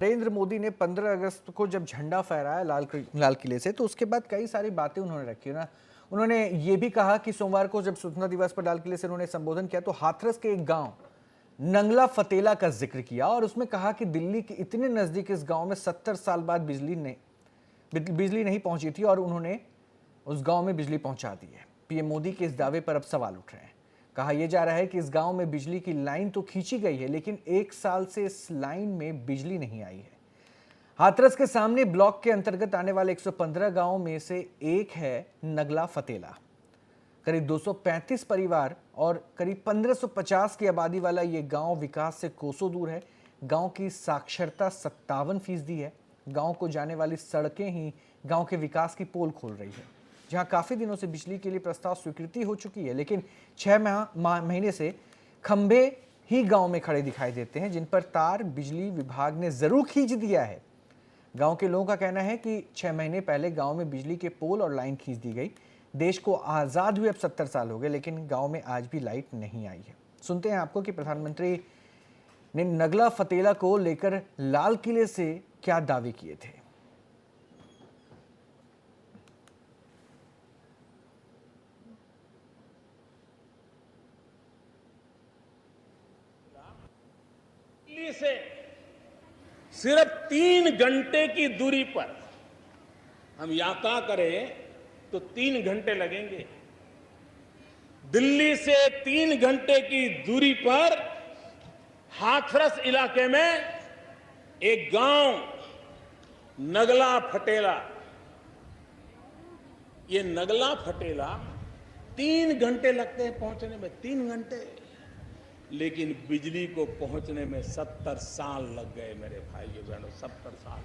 नरेंद्र मोदी ने 15 अगस्त को जब झंडा फहराया लाल किले से, तो उसके बाद कई सारी बातें उन्होंने रखी ना। उन्होंने ये भी कहा कि सोमवार को जब स्वतंत्रता दिवस पर लाल किले से उन्होंने संबोधन किया तो हाथरस के एक गांव नंगला फतेला का जिक्र किया और उसमें कहा कि दिल्ली के इतने नजदीक इस गांव में 70 साल बाद बिजली नहीं पहुंची थी और उन्होंने उस गांव में बिजली पहुंचा दी है। पीएम मोदी के इस दावे पर अब सवाल उठ रहे हैं। कहा यह जा रहा है कि इस गांव में बिजली की लाइन तो खींची गई है, लेकिन 1 साल से इस लाइन में बिजली नहीं आई है। हाथरस के सामने ब्लॉक के अंतर्गत आने वाले 115 गांवों में से एक है नगला फतेला। करीब 235 परिवार और करीब 1550 की आबादी वाला ये गांव विकास से कोसों दूर है। गांव की साक्षरता 57% है। गांव को जाने वाली सड़कें ही गांव के विकास की पोल खोल रही है। जहां काफी दिनों से बिजली के लिए प्रस्ताव स्वीकृति हो चुकी है, लेकिन 6 महीने से खंभे ही गांव में खड़े दिखाई देते हैं, जिन पर तार बिजली विभाग ने जरूर खींच दिया है। गांव के लोगों का कहना है कि 6 महीने पहले गांव में बिजली के पोल और लाइन खींच दी गई। देश को आजाद हुए अब 70 साल हो गए, लेकिन गांव में आज भी लाइट नहीं आई है। सुनते हैं आपको कि प्रधानमंत्री ने नगला फतेला को लेकर लाल किले से क्या दावे किए थे। दिल्ली से सिर्फ 3 घंटे की दूरी पर हम यात्रा करें तो 3 घंटे लगेंगे। दिल्ली से 3 घंटे की दूरी पर हाथरस इलाके में एक गांव नगला फतेला, ये नगला फतेला 3 घंटे लगते हैं पहुंचने में, 3 घंटे, लेकिन बिजली को पहुंचने में 70 साल लग गए मेरे भाइयों बहनों, 70 साल।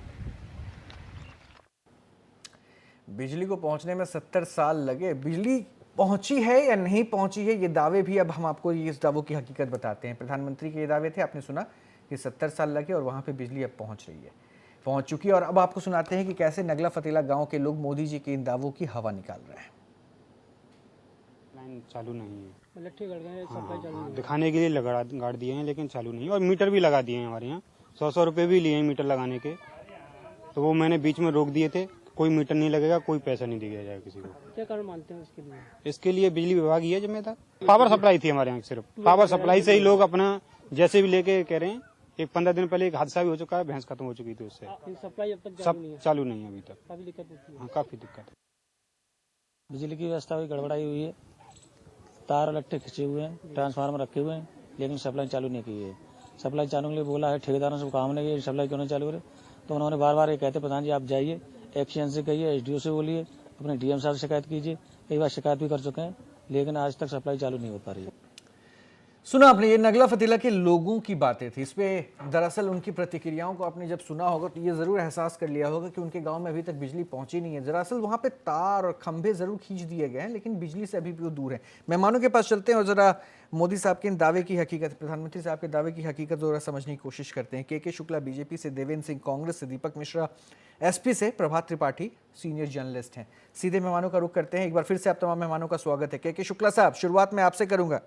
बिजली को पहुंचने में 70 साल लगे। बिजली पहुंची है या नहीं पहुंची है, ये दावे भी अब हम आपको इस दावों की हकीकत बताते हैं। प्रधानमंत्री के ये दावे थे, आपने सुना कि 70 साल लगे और वहां पे बिजली अब पहुंच रही है, पहुंच चुकी है। और अब आपको सुनाते हैं कि कैसे नगला फतेला गांव के लोग मोदी जी के इन दावों की हवा निकाल रहे हैं। लाइन चालू नहीं है, इलेक्ट्रिक गड़ गए, सप्लाई चालू नहीं है। दिखाने के लिए गाड़ दिए हैं लेकिन चालू नहीं है। और मीटर भी लगा दिए हैं हमारे यहाँ, 100 रुपए भी लिए हैं मीटर लगाने के, तो वो मैंने बीच में रोक दिए थे। कोई मीटर नहीं लगेगा, कोई पैसा नहीं दिया जाएगा किसी को। क्या कारण मानते हैं इसके लिए? इसके लिए बिजली विभाग ही है जिम्मेदार। पावर सप्लाई थी हमारे यहाँ, सिर्फ पावर सप्लाई से ही लोग अपना जैसे भी लेके कह रहे हैं। एक 15 दिन पहले एक हादसा भी हो चुका है, भैंस खत्म हो चुकी थी उससे। सप्लाई अब तक सब चालू नहीं है अभी तक, काफी दिक्कत होती है। हाँ काफी दिक्कत है। बिजली की व्यवस्था भी गड़बड़ाई हुई है, तार इलेक्ट्रिक खिंचे हुए हैं, ट्रांसफार्मर रखे हुए हैं, लेकिन सप्लाई चालू नहीं की है। सप्लाई चालू के लिए बोला है ठेकेदारों से, काम नहीं, सप्लाई क्यों नहीं चालू करे। तो उन्होंने बार बार ये कहते प्रधान जी आप जाइए, एक्शन से कहिए, एसडीओ से बोलिए, अपने डीएम साहब से शिकायत कीजिए। कई बार शिकायत भी कर चुके हैं, लेकिन आज तक सप्लाई चालू नहीं हो पा रही है। सुना आपने, ये नगला फतेला के लोगों की बातें थी। इस पे दरअसल उनकी प्रतिक्रियाओं को आपने जब सुना होगा तो ये जरूर एहसास कर लिया होगा कि उनके गांव में अभी तक बिजली पहुंची नहीं है। दरअसल वहां पे तार और खंभे जरूर खींच दिए गए हैं, लेकिन बिजली से अभी भी वो दूर है। मेहमानों के पास चलते हैं और जरा मोदी साहब के इन दावे की हकीकत, प्रधानमंत्री साहब के दावे की हकीकत जरा समझने की कोशिश करते हैं। के शुक्ला बीजेपी से, देवेंद्र सिंह कांग्रेस से, दीपक मिश्रा एसपी से, प्रभात त्रिपाठी सीनियर जर्नलिस्ट हैं। सीधे मेहमानों का रुख करते हैं। एक बार फिर से आप तमाम मेहमानों का स्वागत है। के शुक्ला साहब, शुरुआत में आपसे करूंगा।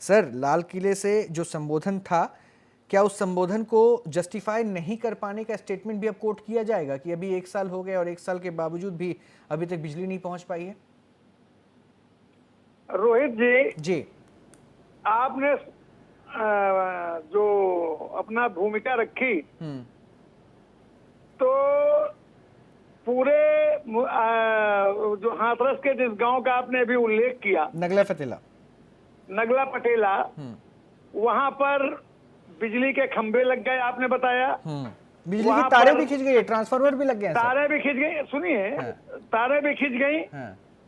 सर, लाल किले से जो संबोधन था, क्या उस संबोधन को जस्टिफाई नहीं कर पाने का स्टेटमेंट भी अब कोट किया जाएगा कि अभी 1 साल हो गए और 1 साल के बावजूद भी अभी तक बिजली नहीं पहुंच पाई है? रोहित जी, आपने जो अपना भूमिका रखी, तो पूरे जो हाथरस के जिस गांव का आपने अभी उल्लेख किया, नगला फतेला, वहां पर बिजली के खंभे लग गए, आपने बताया। बिजली की तारें भी खिंच गई, ट्रांसफार्मर भी लग गए, तारें भी खिंच गई। सुनिए, तारें भी खिंच गई,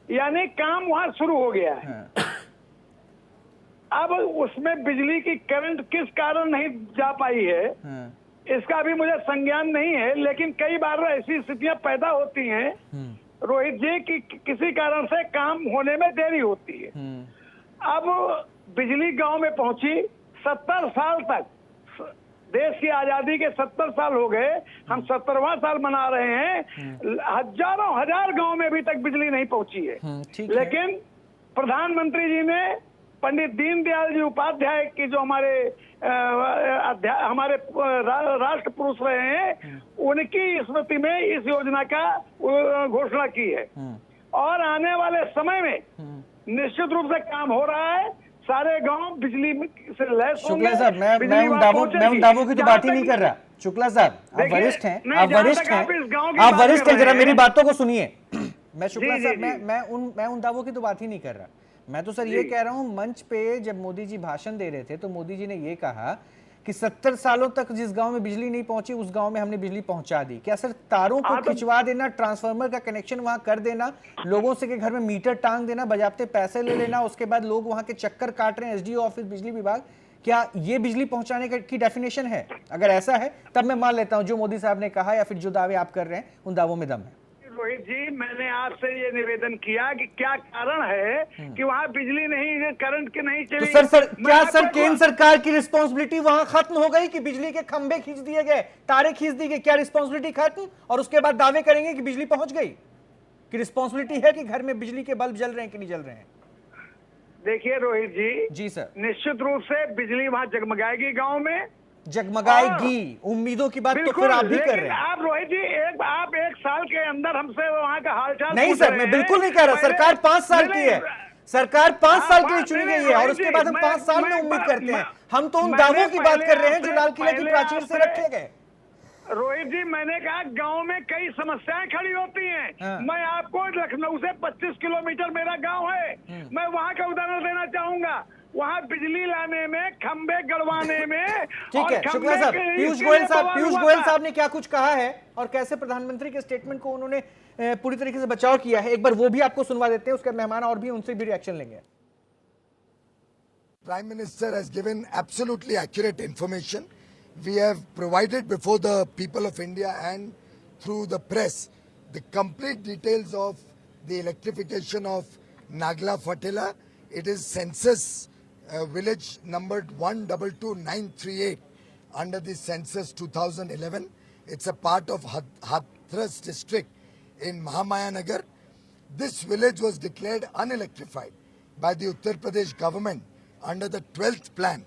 यानी काम वहां शुरू हो गया है। अब उसमें बिजली की करंट किस कारण नहीं जा पाई है, इसका भी मुझे संज्ञान नहीं है, लेकिन कई बार ऐसी स्थितियां पैदा होती हैं रोहित जी कि किसी कारण से काम होने में देरी होती है। अब बिजली गांव में पहुंची, 70 साल तक, देश की आजादी के 70 साल हो गए, हम 70वां साल मना रहे हैं, हजारों हजार गांव में अभी तक बिजली नहीं पहुंची है। लेकिन प्रधानमंत्री जी ने पंडित दीनदयाल जी उपाध्याय की जो हमारे राष्ट्र पुरुष रहे हैं, उनकी स्मृति में इस योजना का घोषणा की है। और आने वाले समय में निश्चित रूप से काम हो रहा है, सारे गांव बिजली से लैस होंगे। शुक्ला साहब, मैं उन दावों की तो बात ही नहीं कर रहा। शुक्ला साहब, आप वरिष्ठ हैं, जरा मेरी बातों को सुनिए। मैं शुक्ला साहब, मैं उन दावों की तो बात ही नहीं कर रहा। मैं तो सर ये कह रहा हूं, मंच पे जब मोदी जी भाषण दे रहे थे तो मोदी जी ने ये कहा कि 70 सालों तक जिस गांव में बिजली नहीं पहुंची उस गांव में हमने बिजली पहुंचा दी। क्या सर तारों को खिंचवा देना, ट्रांसफार्मर का कनेक्शन वहां कर देना, लोगों से के घर में मीटर टांग देना, बजाते पैसे ले लेना, उसके बाद लोग वहां के चक्कर काट रहे हैं एसडीओ ऑफिस, बिजली विभाग, क्या ये बिजली पहुंचाने की डेफिनेशन है? अगर ऐसा है तब मैं मान लेता हूं जो मोदी साहब ने कहा या फिर जो दावे आप कर रहे हैं उन दावों में दम है। रोहित जी, मैंने आपसे ये निवेदन किया कि क्या कारण है कि वहाँ बिजली नहीं, करंट की नहीं चली। तो सर क्या सर केंद्र सरकार की रिस्पांसिबिलिटी वहां खत्म हो गई कि बिजली के खंभे खींच दिए गए, तारे खींच दी गई? क्या रिस्पांसिबिलिटी खत्म? और उसके बाद दावे करेंगे कि बिजली पहुंच गई, कि रिस्पांसिबिलिटी है कि घर में बिजली के बल्ब जल रहे हैं कि नहीं जल रहे हैं? देखिए रोहित जी सर, निश्चित रूप से बिजली वहाँ जगमगाएगी, गाँव में जगमगाएगी। उम्मीदों की बात तो फिर आप भी कर रहे हैं। आप रोहित जी आप एक साल के अंदर हमसे वहाँ का हालचाल नहीं सर, मैं बिल्कुल नहीं कह रहा। सरकार 5 साल की है, सरकार 5 साल के लिए चुनी गई है और उसके बाद हम 5 साल में उम्मीद करते हैं। हम तो उन दावों की बात कर रहे हैं जो लाल किले की प्राचीर से रखे गए। रोहित जी, मैंने कहा गांव में कई समस्याएं खड़ी होती हैं। मैं आपको लखनऊ से 25 किलोमीटर मेरा गांव है, मैं वहां का उदाहरण देना चाहूंगा। वहां बिजली लाने में, खंबे गड़वाने में, ठीक है शुक्ला साहब, पीयूष गोयल साहब ने क्या कुछ कहा है और कैसे प्रधानमंत्री के स्टेटमेंट को उन्होंने पूरी तरीके से बचाव किया है, एक बार वो भी आपको सुनवा देते हैं। उसके मेहमान और भी, उनसे भी रिएक्शन लेंगे। Prime Minister has given absolutely accurate information. We have provided before the people of India and through the press the complete details of the electrification of Nagla Fatela. It is census village numbered 122938 under the census 2011. It's a part of Hathras district in Mahamayanagar. This village was declared unelectrified by the Uttar Pradesh government under the 12th plan.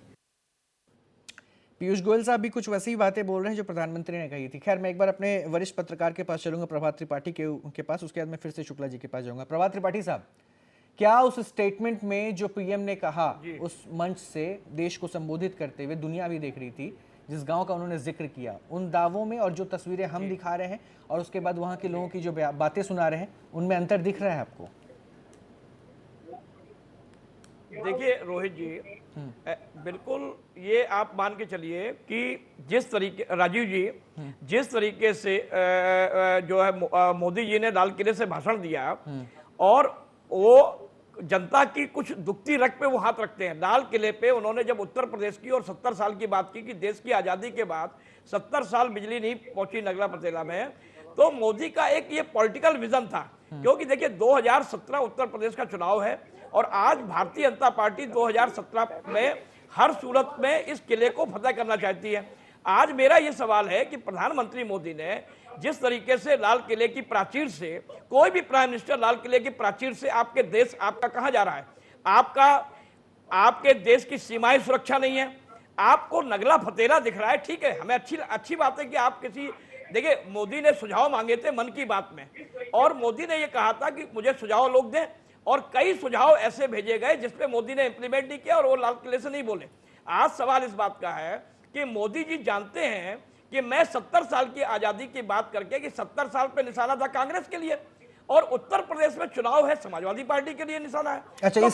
Piyush Goyal साहब भी कुछ वैसी ही बातें बोल रहे हैं जो प्रधानमंत्री ने कही थी। खैर, मैं एक बार अपने वरिष्ठ पत्रकार के पास चलूंगा, प्रभात त्रिपाठी के पास, उसके बाद मैं फिर से शुक्ला जी के पास जाऊंगा। प्रभात त्रिपाठी साहब, क्या उस स्टेटमेंट में जो पीएम ने कहा उस मंच से देश को संबोधित करते हुए दुनिया भी देख रही थी, जिस गांव का उन्होंने जिक्र किया, उन दावों में और जो तस्वीरें हम दिखा रहे हैं और उसके बाद वहां के लोगों की जो बातें सुना रहे हैं, उनमें अंतर दिख रहा है आपको? देखिए रोहित जी, बिल्कुल ये आप मान के चलिए कि जिस तरीके, राजीव जी, जिस तरीके से जो है मोदी जी ने लाल किले से भाषण दिया और वो जनता की कुछ दुखती रग पे वो हाथ रखते हैं। लाल किले पे उन्होंने जब उत्तर प्रदेश की और 70 साल की बात की कि देश की आज़ादी के बाद 70 साल बिजली नहीं पहुंची नगला फतेला में, तो मोदी का एक ये पॉलिटिकल विजन था। क्योंकि देखिए 2017 उत्तर प्रदेश का चुनाव है और आज भारतीय जनता पार्टी 2017 में हर सूरत में इस किले को फतह करना चाहती है। आज मेरा ये सवाल है कि प्रधानमंत्री मोदी ने जिस तरीके से लाल किले की प्राचीर से, कोई भी प्राइम मिनिस्टर लाल किले की प्राचीर से आपके देश आपका कहां जा रहा है? आपके देश की सीमाएं सुरक्षा नहीं है, आपको नगला फतेला दिख रहा है। ठीक है, हमें अच्छी बात है कि आप किसी, देखिए मोदी ने सुझाव मांगे थे मन की बात में और मोदी ने ये कहा था कि मुझे सुझाव लोग दें, और कई सुझाव ऐसे भेजे गए जिसपे मोदी ने इंप्लीमेंट नहीं किया और वो लाल किले से नहीं बोले। आज सवाल इस बात का है कि मोदी जी जानते हैं कि मैं 70 साल की आजादी की बात करके कि 70 साल पे निशाना था कांग्रेस के लिए और उत्तर प्रदेश में चुनाव है समाजवादी पार्टी के लिए निशाना है। अच्छा, तो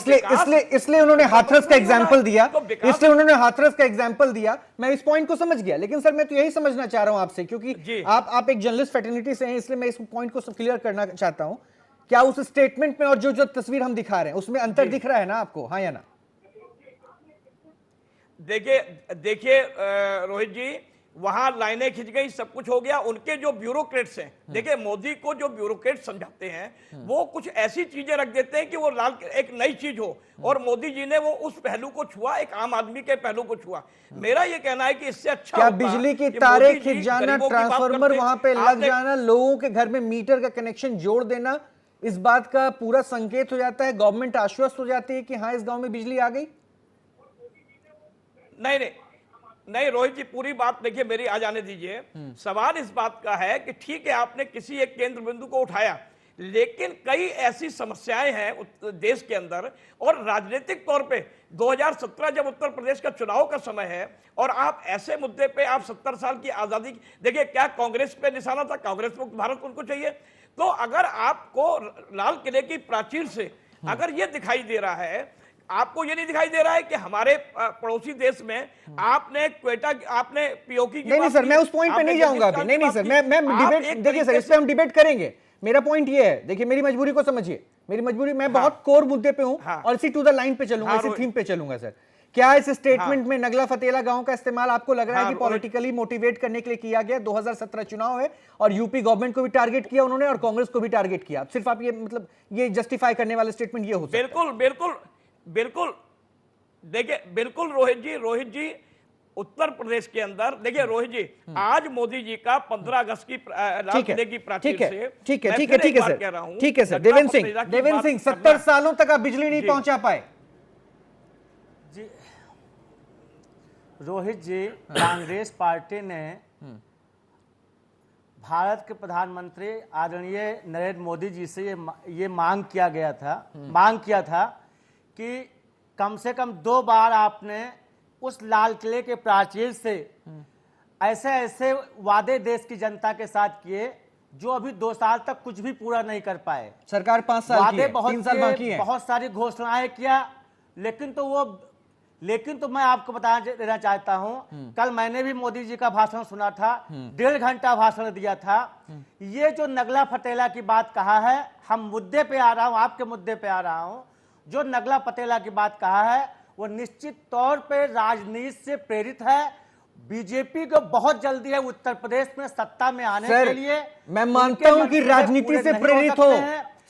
इसलिए उन्होंने हाथरस का एग्जांपल दिया, इसलिए उन्होंने हाथरस का एग्जांपल दिया। मैं इस पॉइंट को समझ गया, लेकिन सर मैं तो यही समझना चाह रहा हूं आपसे, क्योंकि आप एक जर्नलिस्ट फ्रेटर्निटी से हैं, इसलिए मैं इस पॉइंट को क्लियर करना चाहता हूं। क्या उस स्टेटमेंट में और जो तस्वीर हम दिखा रहे हैं उसमें अंतर दिख रहा है ना आपको, हाँ या ना? देखिए रोहित जी, वहां लाइनें खिंच गई, सब कुछ हो गया। उनके जो ब्यूरोक्रेट्स हैं, देखिए मोदी को जो ब्यूरोक्रेट समझाते हैं वो कुछ ऐसी चीजें रख देते हैं कि वो लाल एक नई चीज हो, और मोदी जी ने वो उस पहलू को छुआ, एक आम आदमी के पहलू को छुआ। मेरा ये कहना है कि इससे अच्छा क्या बिजली की तारे खिंच जाना, ट्रांसफार्मर वहां पे लग जाना, लोगों के घर में मीटर का कनेक्शन जोड़ देना, इस बात का पूरा संकेत हो जाता है, गवर्नमेंट आश्वस्त हो जाती है कि हाँ इस गांव में बिजली आ गई? नहीं रोहित जी, पूरी बात देखिए मेरी आ जाने दीजिए। सवाल इस बात का है कि ठीक है आपने किसी एक केंद्र बिंदु को उठाया, लेकिन कई ऐसी समस्याएं हैं देश के अंदर, और राजनीतिक तौर पे 2017 जब उत्तर प्रदेश का चुनाव का समय है और आप ऐसे मुद्दे पे आप 70 साल की आजादी, देखिए क्या कांग्रेस पे निशाना था, कांग्रेस मुक्त भारत उनको चाहिए। तो अगर आपको लाल किले की प्राचीर से अगर ये दिखाई दे रहा है, आपको ये नहीं दिखाई दे रहा है कि हमारे पड़ोसी देश में आपने क्वेटा, आपने पीओकी की नहीं सर, मैं उस पॉइंट पे नहीं जाऊंगा अभी। नहीं सर, मैं डिबेट, देखिए सर, इस पे हम डिबेट करेंगे। मेरा पॉइंट ये है, देखिए मेरी मजबूरी को समझिए, मेरी मजबूरी, मैं बहुत कोर मुद्दे पे हूं और इसी टू द लाइन पे चलूंगा, इसी थीम पे चलूंगा सर। क्या इस स्टेटमेंट में नगला फतेला गांव का इस्तेमाल आपको लग रहा है कि पॉलिटिकली मोटिवेट करने के लिए किया गया? 2017 चुनाव है और यूपी गवर्नमेंट को भी टारगेट किया उन्होंने और कांग्रेस को भी टारगेट किया। सिर्फ आप ये मतलब ये जस्टिफाई करने वाला स्टेटमेंट ये हो सकता है? बिल्कुल देखिए, बिल्कुल रोहित जी उत्तर प्रदेश के अंदर देखिए रोहित जी, आज मोदी जी का 15 अगस्त की लाल किले की प्राचीर से, ठीक है सर, ठीक है सर। देवेंद्र सिंह 70 सालों तक आप बिजली नहीं पहुंचा पाए। जी रोहित जी, कांग्रेस पार्टी ने भारत के प्रधानमंत्री आदरणीय नरेंद्र मोदी जी से ये मांग किया था कि कम से कम 2 बार आपने उस लाल किले के प्राचीर से ऐसे वादे देश की जनता के साथ किए जो अभी 2 साल तक कुछ भी पूरा नहीं कर पाए। सरकार 5 साल की है, 3 साल बाकी है। बहुत सारी घोषणाएं किया, लेकिन तो मैं आपको बता देना चाहता हूं, कल मैंने भी मोदी जी का भाषण सुना था, 1.5 घंटा भाषण दिया था। ये जो नगला फतेला की बात कहा है, हम मुद्दे पे आ रहा हूं, आपके मुद्दे पे आ रहा हूं, जो नगला फतेला की बात कहा है वो निश्चित तौर पे राजनीति से प्रेरित है। बीजेपी को बहुत जल्दी है उत्तर प्रदेश में सत्ता में आने के लिए। मैं मानता हूं कि राजनीति से प्रेरित हो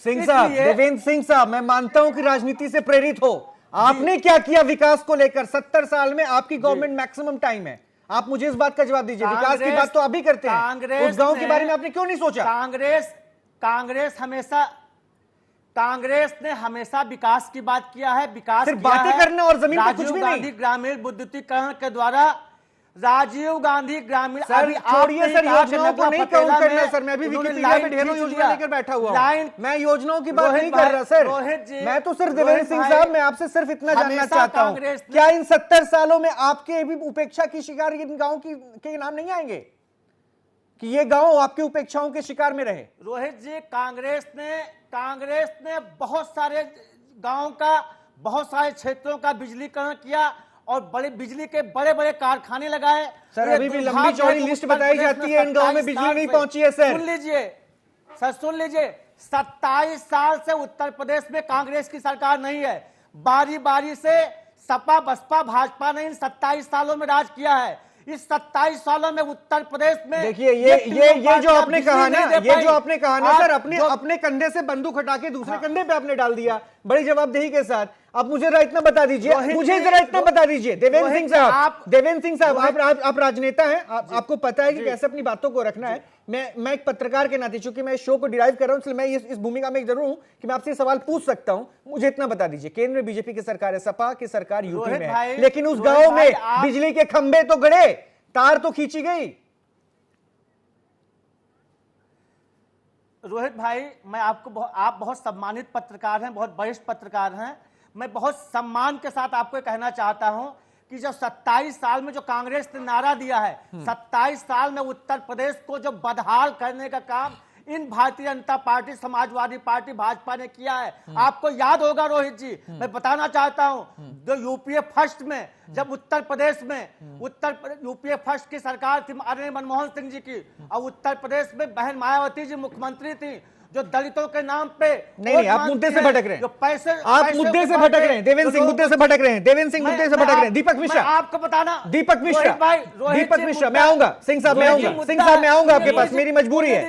सिंह साहब, देवेंद्र सिंह साहब, मैं मानता हूं कि राजनीति से प्रेरित हो। आपने क्या किया विकास को लेकर? 70 साल में आपकी गवर्नमेंट मैक्सिमम टाइम है, आप मुझे इस बात का जवाब दीजिए। विकास की बात तो अभी करते हैं, उस गांव के बारे में आपने क्यों नहीं सोचा? कांग्रेस ने हमेशा विकास की बात किया है। विकास सिर्फ बातें करना और जमीन पे कुछ भी नहीं। राजीव गांधी ग्रामीण विद्युतीकरण के द्वारा राजीव गांधी ग्रामीण, सर छोड़िए सर, योजनाओं को नहीं काउंट करना सर। मैं भी विकिपीडिया में ढेरों योजना लेकर बैठा हुआ हूं, मैं योजनाओं की बात नहीं कर रहा सर। मैं तो सिर्फ देवेंद्र सिंह साहब, मैं आपसे सिर्फ इतना जानना चाहता हूं, क्या इन 70 सालों में आपके भी उपेक्षा की शिकार इन गाँव के नाम नहीं आएंगे कि ये गांव आपकी उपेक्षाओं के शिकार में रहे? रोहित जी, कांग्रेस ने बहुत सारे गांव का, बहुत सारे क्षेत्रों का बिजलीकरण किया और बड़े बिजली के बड़े बड़े कारखाने लगाए। सर अभी भी लंबी चौड़ी लिस्ट बताई जाती है, इन गांव में बिजली नहीं पहुंची है सर। सुन लीजिए 27 साल से उत्तर प्रदेश में कांग्रेस की सरकार नहीं है। बारी बारी से सपा बसपा भाजपा ने इन 27 सालों में राज किया है। इस 27 सालों में उत्तर प्रदेश में देखिए ये जो आपने कहा ना सर, अपने कंधे से बंदूक हटा के दूसरे कंधे पे आपने डाल दिया बड़ी जवाबदेही के साथ। अब मुझे जरा इतना बता दीजिए, देवेंद्र सिंह साहब, आप राजनेता हैं, आपको पता है कि कैसे अपनी बातों को रखना है। मैं एक पत्रकार के नाते, चूंकि मैं इस शो को डिराइव कर रहा हूं, इसलिए मैं इस भूमिका में जरूर हूं कि मैं आपसे सवाल पूछ सकता हूं। मुझे इतना बता दीजिए, केंद्र में बीजेपी की सरकार है, सपा की सरकार यूपी में है, लेकिन उस गांव में बिजली के खंभे तो गड़े, तार तो खींची गई। रोहित भाई, आप बहुत सम्मानित पत्रकार हैं, बहुत वरिष्ठ पत्रकार हैं। मैं बहुत सम्मान के साथ आपको कहना चाहता हूं कि जो 27 साल में जो कांग्रेस ने नारा दिया है, 27 साल में उत्तर प्रदेश को जो बदहाल करने का काम इन भारतीय जनता पार्टी, समाजवादी पार्टी, भाजपा ने किया है। आपको याद होगा रोहित जी, मैं बताना चाहता हूं, जो यूपीए फर्स्ट में, जब उत्तर प्रदेश में यूपीए फर्स्ट की सरकार थी आदरणीय मनमोहन सिंह जी की, और उत्तर प्रदेश में बहन मायावती जी मुख्यमंत्री थी, जो दलितों के नाम पे नहीं, आप मुद्दे से भटक रहे हैं, जो पैसे आप मुद्दे से भटक रहे हैं। देवेंद्र सिंह मुद्दे से भटक रहे हैं, देवेंद्र सिंह मुद्दे से भटक रहे हैं। दीपक मिश्रा, आपको बताना, दीपक मिश्रा, मैं आऊंगा सिंह साहब, मैं आऊंगा आपके पास, मेरी मजबूरी है,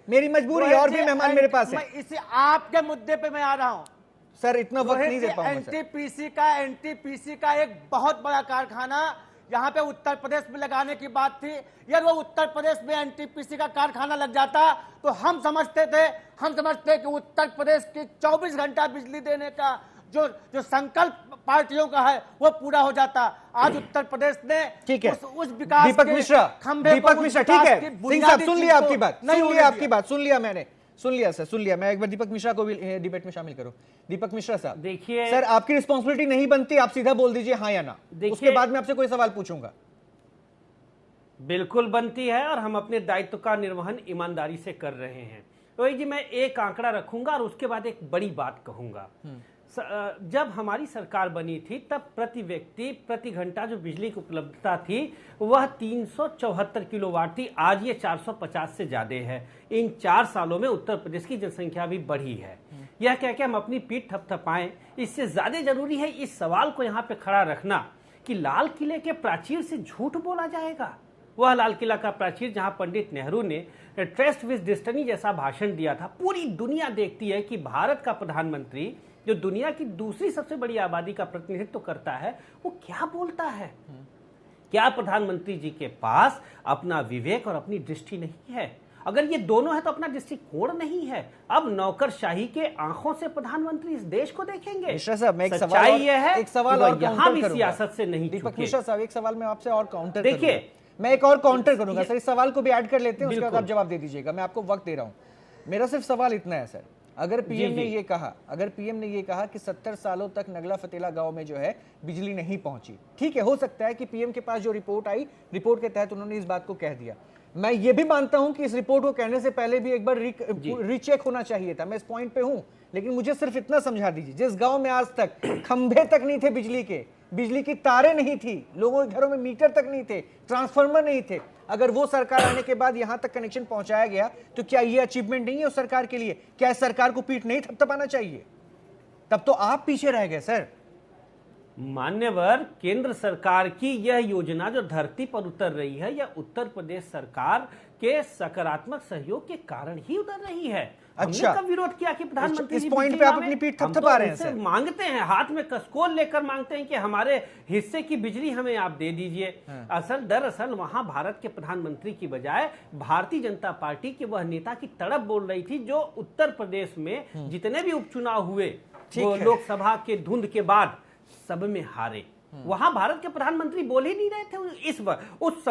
मेरी मजबूरी है, और भी मेहमान मेरे पास है। इसी आपके मुद्दे पे मैं आ रहा हूं सर, इतना वक्त नहीं दे पाऊंगा। एनटीपीसी का एक बहुत बड़ा कारखाना यहाँ पे उत्तर प्रदेश में लगाने की बात थी। यदि वो उत्तर प्रदेश में एनटीपीसी का कारखाना लग जाता तो हम समझते कि उत्तर प्रदेश की 24 घंटा बिजली देने का जो संकल्प पार्टियों का है वो पूरा हो जाता। आज उत्तर प्रदेश ने ठीक है उस विकास दीपक के मिश्रा, खंभे दीपक पर मिश्रा, उस ठीक विकास है की सिंह बुनियादी साहब, सुन चीज लिया को आपकी बात, नहीं सुन होने लिया आपकी दिया। बात, सुन लिया मैंने, सुन लिया सर, सुन लिया। मैं एक बार दीपक मिश्रा को भी डिबेट में शामिल करूं। दीपक मिश्रा साहब, देखिए सर आपकी रिस्पॉन्सिबिलिटी नहीं बनती, आप सीधा बोल दीजिए हाँ या ना, उसके बाद मैं आपसे कोई सवाल पूछूंगा। बिल्कुल बनती है और हम अपने दायित्व का निर्वहन ईमानदारी से कर रहे हैं। रोहित जी, मैं एक आंकड़ा रखूंगा और उसके बाद एक बड़ी बात कहूंगा। जब हमारी सरकार बनी थी तब प्रति व्यक्ति प्रति घंटा जो बिजली की उपलब्धता थी वह 374 किलोवाट थी। आज ये 450 से ज्यादा है। इन 4 सालों में उत्तर प्रदेश की जनसंख्या भी बढ़ी है। यह कह के हम अपनी पीठ थपथपाएं, इससे ज्यादा जरूरी है इस सवाल को यहाँ पे खड़ा रखना कि लाल किले के प्राचीर से झूठ बोला जाएगा। वह लाल किला का प्राचीर जहां पंडित नेहरू ने ट्रस्ट विद डेस्टिनी जैसा भाषण दिया था। पूरी दुनिया देखती है कि भारत का प्रधानमंत्री जो दुनिया की दूसरी सबसे बड़ी आबादी का प्रतिनिधित्व करता है वो क्या बोलता है। क्या प्रधानमंत्री जी के पास अपना विवेक और अपनी दृष्टि नहीं है? अगर ये दोनों है तो अपना दृष्टिकोण नहीं है। अब नौकरशाही के आंखों से प्रधानमंत्री इस देश को देखेंगे। मिश्रा साहब, मैं एक सच्चाई सवाल ये है एक सवाल कि और वह यहाँ काउंटर भी करूंगा। सियासत से नहीं दीपक चूके। मिश्रा साहब, एक सवाल मैं आपसे और काउंटर देखिए, करूंगा। मैं एक और काउंटर करूंगा सर, इस सवाल को भी ऐड कर लेते हैं, उसके बाद बिल्कुल। आप जवाब दे दीजिएगा। मैं आपको वक्त दे रहा हूं। मेरा सिर्फ सवाल इतना है सर, अगर पीएम ने ये कहा कि 70 सालों तक नगला फतेला गांव में जो है बिजली नहीं पहुंची, ठीक है, हो सकता है कि पीएम के पास जो रिपोर्ट आई, रिपोर्ट के तहत उन्होंने इस बात को कह दिया। मैं ये भी मानता हूं कि इस रिपोर्ट को कहने से पहले भी एक बार रीचेक होना चाहिए था। मैं इस पॉइंट पे हूं, लेकिन मुझे सिर्फ इतना समझा दीजिए, जिस गांव में आज तक खंभे तक नहीं थे बिजली की तारें नहीं थी, लोगों के घरों में मीटर तक नहीं थे, ट्रांसफार्मर नहीं थे, अगर वो सरकार आने के बाद यहां तक कनेक्शन पहुंचाया गया तो क्या ये अचीवमेंट नहीं है उस सरकार के लिए? क्या इस सरकार को पीठ नहीं थपथपाना चाहिए? तब तो आप पीछे रह गए सर। मान्यवर, केंद्र सरकार की यह योजना जो धरती पर उतर रही है यह उत्तर प्रदेश सरकार के सकारात्मक सहयोग के कारण ही उतर रही है। अच्छा, हमने कब विरोध किया कि प्रधानमंत्री इस जी पॉइंट बिजली पे आप लावे? अपनी पीठ हम तो थपथपा रहे हैं उनसे सर। मांगते हैं, हाथ में कसकोल लेकर मांगते हैं कि हमारे हिस्से की बिजली हमें आप दे दीजिए। दरअसल वहां भारत के प्रधानमंत्री की बजाय भारतीय जनता पार्टी के वह नेता की तड़प बोल रही थी जो उत्तर प्रदेश में जितने भी उपचुनाव हुए वो लोकसभा के धुंध के बाद सब में हारे। वहां भारत के प्रधानमंत्री बोल ही नहीं रहे थे उस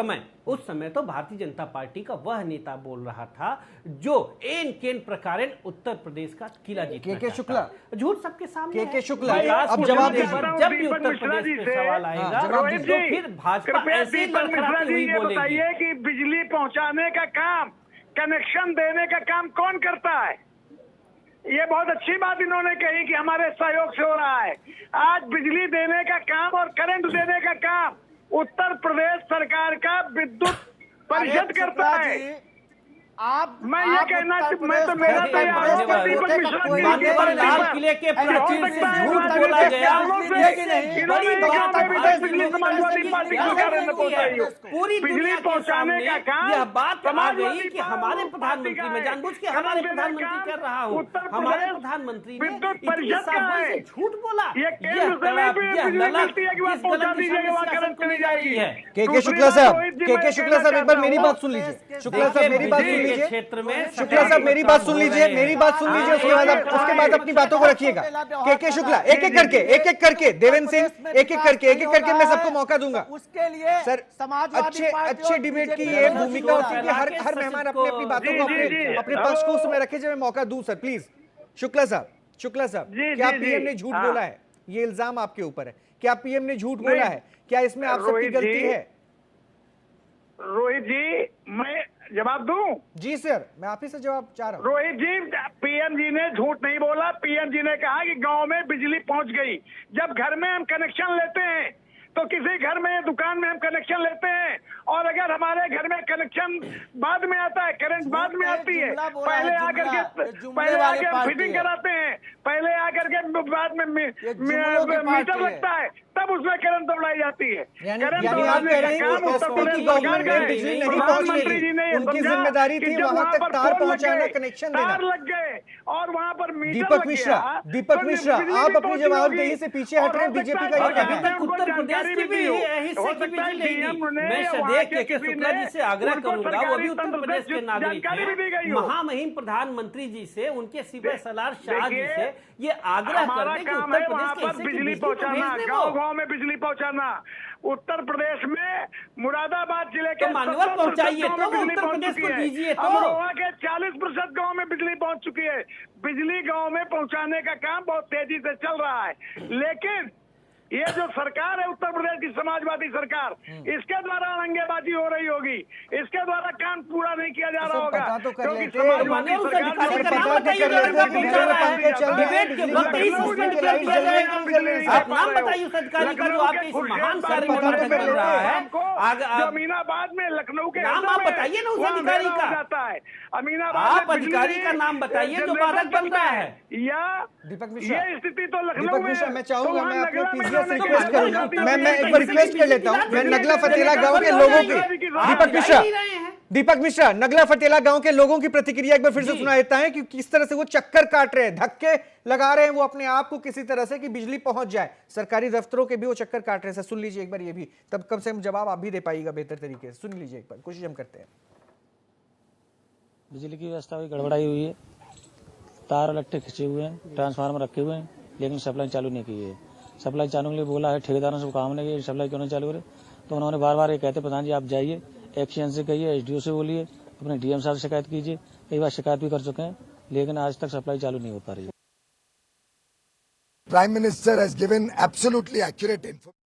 समय तो भारतीय जनता पार्टी का वह नेता बोल रहा था जो एन केन प्रकारेण उत्तर प्रदेश का किला जीतना के शुक्ला, झूठ सबके सामने के शुक्ला, विकास अब को जवाब लेकर दीजिए। जब भी दीपक उत्तर मिश्रा प्रदेश जी पे से- सवाल आएगा रोहित तो जी, फिर भाजपा कृपया ऐसे ही दीपक मिश्रा लड़खड़ाती जी हुई ये बोलेगी। बताइए कि बिजली पहुंचाने का काम, कनेक्शन देने का काम कौन करता है? ये बहुत अच्छी बात इन्होंने कही कि हमारे सहयोग से हो रहा है। आज बिजली देने का काम और करंट देने का काम उत्तर प्रदेश सरकार का विद्युत परिषद करता है। मैं ये कहना मैं तो मेरा तो ये आरोप है दीपक मिश्रा की मान्यवर, लाल किले के प्राचीर से झूठ बोला गया। इन्होंने गाँव में भी तक बिजली समाजवादी पार्टी की सरकार ने पहुंचाई हो। पूरी बिजली दुनिया के पहुंचाने सामने का काम यह बात आ समाजवादी गई कि हमारे प्रधानमंत्री में जानबूझ के हमारे प्रधानमंत्री कर रहा हूँ, हमारे प्रधानमंत्री ने विद्युत इतनी परिषद का सावधानी है। से झूठ बोला। ये केंद्र से तड़प, नहीं यह बिजली ललक मिलती है कि वहाँ किस पहुंचा गलत दिशा दीजिएगा, में वहाँ सियासत करंट को ले चली जा रही जाएगी। है। के शुक्ला साहब, के शुक्ला साहब, एक बार मेरी बात सुन लीजिए। शुक्ला साहब मेरी बात सुन बिजली के लीजिए। क्षेत्र में शुक्ला साहब मेरी बात सुन लीजिए, मेरी बात सुन लीजिए, उसके बाद अपनी बातों को रखिएगा। के शुक्ला, एक एक करके देवेंद्र सिंह, एक एक करके मैं सबको मौका दूंगा। उसके लिए सर, अच्छे डिबेट की ये भूमिका होती है कि हर मेहमान अपनी अपनी बातों को अपने पक्ष को उस समय रखे जब मैं मौका दूं। सर प्लीज, शुक्ला साहब, क्या पीएम ने झूठ बोला है? ये इल्जाम आपके ऊपर है। क्या पीएम ने झूठ बोला है? क्या इसमें आप सबकी गलती है? रोहित जी, मैं जवाब दूं? जी सर, मैं आप ही से जवाब चाह रहा हूं। रोहित जी, पीएम जी ने झूठ नहीं बोला। पीएम जी ने कहा कि गांव में बिजली पहुंच गई। जब घर में हम कनेक्शन लेते हैं तो किसी घर में, दुकान में हम कनेक्शन लेते हैं, और अगर हमारे घर में कनेक्शन बाद में आता है, करंट बाद में आती है, पहले आकर फिटिंग कराते हैं, पहले आकर के बाद में मीटर लगता है, तब तब उसमें करंट दौड़ाई जाती है। करंट यानी आप दौड़ाने कह का रहे हैं काम कि उत्तर प्रदेश की सरकार गवर्नमेंट का ने है। बिजली नहीं प्रधानमंत्री जी ने पहुंचने ये दी, उनकी समझा जिम्मेदारी कि थी जब वहां तक पर तार पोल लग पहुंचाना, गए, कनेक्शन देना। तार लग गए और वहां पर मीटर दीपक लग मिश्रा, गया, दीपक तो मिश्रा, बिजली आप भी अपनी पहुंची जवाबदेही होगी। से पीछे हट रहे हैं, और हो बीजेपी सकता का है ये कहना सरकार है। ने उनको उत्तर प्रदेश जानकारी की भी भी दी हो। हिस्से हो की सकता है बिजली नहीं CM दी। ने मैं या वहाँ सदैव के के किसी शुक्ला ने जी से आग्रह उनको करूंगा, वो सरकारी भी उत्तर तंत्र प्रदेश से के नागरिक जानकारी भी दी गई हैं, हो। महामहिम प्रधानमंत्री जी से, उनके सिपह सलार शाह जी देखिए, से ये आग्रह कर हमारा दें कि काम उत्तर है प्रदेश वहाँ के पर हिस्से की बिजली बिजली तो पहुंचाना, भेज दें गांव वो। गांव में बिजली पहुंचाना। उत्तर प्रदेश में मुरादाबाद जिले के तो मानवत 70% पहुंचाइए गांव तो, में बिजली उत्तर पहुंच प्रदेश चुकी को है। दीजिए तो। अमरोहा के 40% गांव में बिजली पहुंच चुकी है। बिजली गांव में पहुंचाने का काम बहुत तेजी से चल रहा है, लेकिन ये जो सरकार है उत्तर प्रदेश की समाजवादी सरकार, इसके द्वारा अड़ंगेबाजी हो रही होगी, इसके द्वारा काम पूरा नहीं किया जा रहा होगा। पता तो कर क्योंकि लेते। समाजवादी उस सरकार अधिकारी को का नाम पता तो बताइए कर जो लेते इनका कि पहुंचा बिजली रहा है। पंखे चल रहे हैं, डिबेट के वक्त ही लखनऊ सस्पेंड के कर दिया बिजली जाएगा। बिजली नहीं आप दे नाम पा रहे बताइए हो। उस अधिकारी का जो लखनऊ आपके के इस खुर्शीद महान कार्य में पता तो मदद कर कर लेते रहा हैं। है। जो अमीनाबाद में लखनऊ के नाम हिस्से आप में बताइए ना उस वहाँ अधिकारी अंधेरा का। हो जाता है। अमीनाबाद आप में बिजली अधिकारी का नाम बताइए जो जनरेटर बाधक बन चलता रहा है। या दीपक मिश्रा, ये स्थिति तो लखनऊ दीपक में मिश्रा, मैं तो चाहूंगा वहाँ मैं अपने नगला में पीसीएस से जाने की रिक्वेस्ट जरूरत करूंगा। होती है। मैं एक बार रिक्वेस्ट कर लेता हूं। मैं नगला फतेला गांव के लोगों की, दीपक मिश्रा, दीपक मिश्रा, नगला फतेला गांव के लोगों की प्रतिक्रिया एक बार फिर से सुना देता है कि किस तरह से वो चक्कर काट रहे हैं, धक्के लगा रहे हैं वो अपने आप को किसी तरह से कि बिजली पहुंच जाए। सरकारी दफ्तरों के भी वो चक्कर काट रहे हैं। सुन लीजिए एक बार ये भी, तब कम से कम जवाब आप भी दे पाइएगा बेहतर तरीके से। सुन लीजिए एक बार, कोशिश हम करते हैं। बिजली की व्यवस्था भी गड़बड़ाई हुई है, तार लट्ठे खिंचे हुए हैं, ट्रांसफार्मर रखे हुए हैं, लेकिन सप्लाई चालू नहीं की है। सप्लाई चालू के लिए बोला है, ठेकेदारों से काम नहीं किया, सप्लाई क्यों नहीं चालू करे। तो उन्होंने बार बार ये कहते प्रधान जी आप जाइए, एक्शन से कहिए, SDO से बोलिए, अपने DM साहब से शिकायत कीजिए। कई बार शिकायत भी कर चुके हैं, लेकिन आज तक सप्लाई चालू नहीं हो पा रही है। Prime Minister has given absolutely accurate information.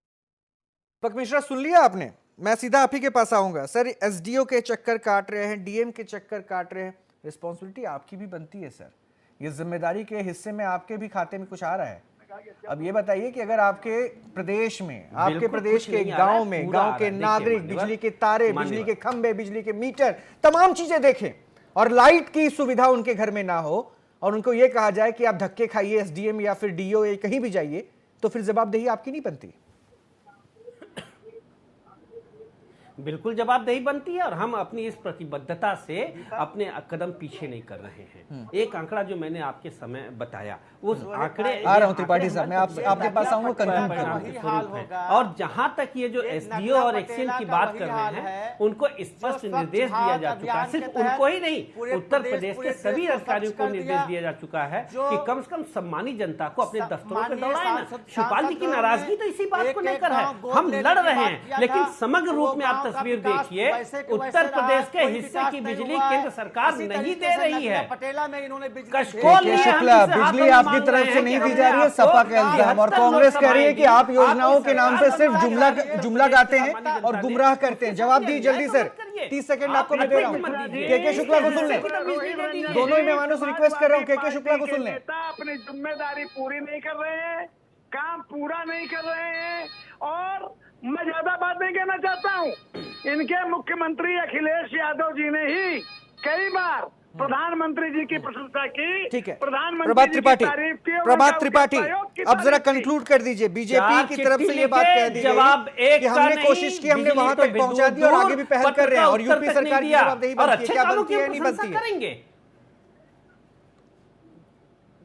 दीपक मिश्रा, सुन लिया आपने? मैं सीधा आप ही के पास आऊंगा। सर, SDO के चक्कर काट रहे हैं, DM के चक्कर काट रहे हैं, रिस्पॉन्सिबिलिटी आपकी भी बनती है सर। ये जिम्मेदारी के हिस्से में आपके भी खाते में कुछ आ रहा है। अब ये बताइए कि अगर आपके प्रदेश में, आपके प्रदेश के गांव में, गांव के नागरिक बिजली के तारे, बिजली के खंभे, बिजली के मीटर, तमाम चीजें देखें और लाइट की सुविधा उनके घर में ना हो और उनको ये कहा जाए कि आप धक्के खाइए SDM या फिर DO या कहीं भी जाइए, तो फिर जवाबदेही आपकी नहीं बनती। बिल्कुल जवाबदेही बनती है और हम अपनी इस प्रतिबद्धता से अपने कदम पीछे नहीं कर रहे हैं। एक आंकड़ा जो मैंने आपके समय बताया, उस आंकड़े आ रहा हूं त्रिपाठी साहब, मैं आपके पास आऊंगा, कंक्लूड करूंगा। और जहां तक ये जो SDO और एक्शन की बात कर रहे हैं, उनको स्पष्ट निर्देश दिया जा चुका है। सिर्फ उनको ही नहीं, उत्तर प्रदेश के सभी अधिकारियों को निर्देश दिया जा चुका है कि कम से कम सम्मानित जनता को अपने दफ्तरों में दौड़ाए ना। शिवपाल जी की नाराजगी तो इसी बात को लेकर है। हम लड़ रहे हैं, लेकिन समग्र रूप में आप तस्वीर देखिए, उत्तर प्रदेश के हिस्से की बिजली केंद्र सरकार नहीं दे रही है। पटेला में इन्होंने शुक्ला, बिजली आपकी तरफ से नहीं दी जा रही है, सपा का इल्जाम। और कांग्रेस कह रही है कि आप योजनाओं के नाम से सिर्फ जुमला गाते हैं और गुमराह करते हैं। जवाब दी जल्दी सर, 30 सेकंड आपको मैं दे रहा हूँ। के शुक्ला को सुन लें, दोनों ही मेहमानों से रिक्वेस्ट कर रहा हूँ, के शुक्ला को सुन लें। अपनी जिम्मेदारी पूरी नहीं कर रहे हैं, काम पूरा नहीं कर रहे हैं। और मैं ज्यादा बात नहीं कहना चाहता हूँ, इनके मुख्यमंत्री अखिलेश यादव जी ने ही कई बार प्रधानमंत्री जी की प्रशंसा की। ठीक है, प्रधानमंत्री प्रभात जी की त्रिपाठी, तारीफ की, प्रभात त्रिपाठी, सहयोग की अब जरा तारीफ की। कंक्लूड कर दीजिए। बीजेपी की तरफ से ये बात कह दी जवाब गई एक कि का हमने नहीं, कोशिश की, हमने बिजली वहां तो तक पहुंचा दी और दूर, आगे भी पहल कर रहे हैं। और पत्र का यूपी उत्तर सरकार तक की नहीं जवाबदेही दिया। और बनती है, अच्छे क्या कामों बनती की है हम नहीं प्रशंसा बनती है? करेंगे।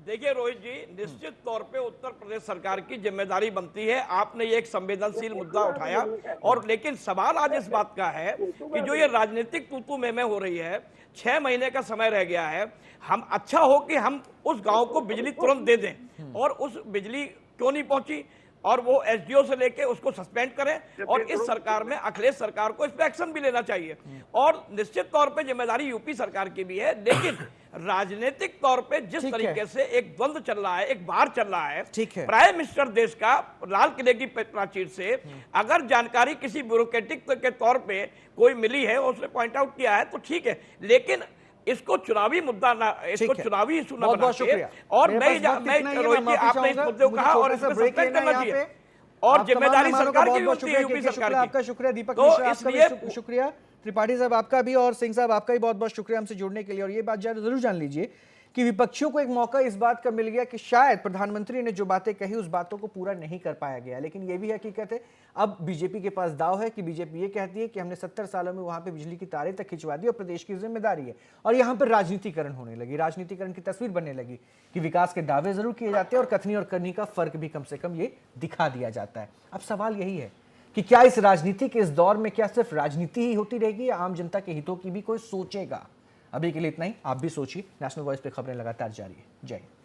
देखिए रोहित जी, निश्चित तौर पे उत्तर प्रदेश सरकार की जिम्मेदारी बनती है। आपने ये एक संवेदनशील मुद्दा उठाया, और लेकिन सवाल आज इस बात का है कि जो ये राजनीतिक तू में हो रही है, 6 महीने का समय रह गया है, हम अच्छा हो कि हम उस गांव को बिजली तुरंत दे दें, और उस बिजली क्यों नहीं पहुंची और वो SDO से लेके उसको सस्पेंड करें, और इस सरकार में अखिलेश सरकार को इस पे एक्शन भी लेना चाहिए। और निश्चित तौर पे जिम्मेदारी यूपी सरकार की भी है, लेकिन राजनीतिक तौर पे जिस तरीके से एक द्वंद्व चल रहा है, एक वार चल रहा है, प्राइम मिनिस्टर देश का लाल किले की प्राचीर से अगर जानकारी किसी ब्यूरोक्रेटिक के तौर पे कोई मिली है, उसने पॉइंट आउट किया है, तो ठीक है, लेकिन इसको चुनावी मुद्दा ना, इसको चुनावी इशू ना बना के। और मैं रोहित जी, आपने इस मुद्दे को कहा और इसमें सस्पेंड करना चाहिए, और जिम्मेदारी सरकार की होती है, यूपी सरकार की। आपका शुक्रिया दीपक मिश्रा, आपका भी शुक्रिया त्रिपाठी साहब, आपका भी, और सिंह साहब आपका भी बहुत बहुत शुक्रिया हमसे जुड़ने के लिए। और ये बात जरूर जान लीजिए कि विपक्षियों को एक मौका इस बात का मिल गया कि शायद प्रधानमंत्री ने जो बातें कही उस बातों को पूरा नहीं कर पाया गया, लेकिन यह भी हकीकत है अब बीजेपी के पास दाव है कि बीजेपी ये कहती है कि हमने 70 सालों में वहां पे बिजली की तारें तक खिंचवा दी और प्रदेश की जिम्मेदारी है। और यहां पर राजनीतिकरण होने लगी, राजनीतिकरण की तस्वीर बनने लगी कि विकास के दावे जरूर किए जाते हैं और कथनी और करनी का फर्क भी कम से कम ये दिखा दिया जाता है। अब सवाल यही है कि क्या इस राजनीति के इस दौर में क्या सिर्फ राजनीति ही होती रहेगी या आम जनता के हितों की भी कोई सोचेगा? अभी के लिए इतना ही, आप भी सोचिए। नेशनल वॉइस पे खबरें लगातार जारी है। जय हिंद।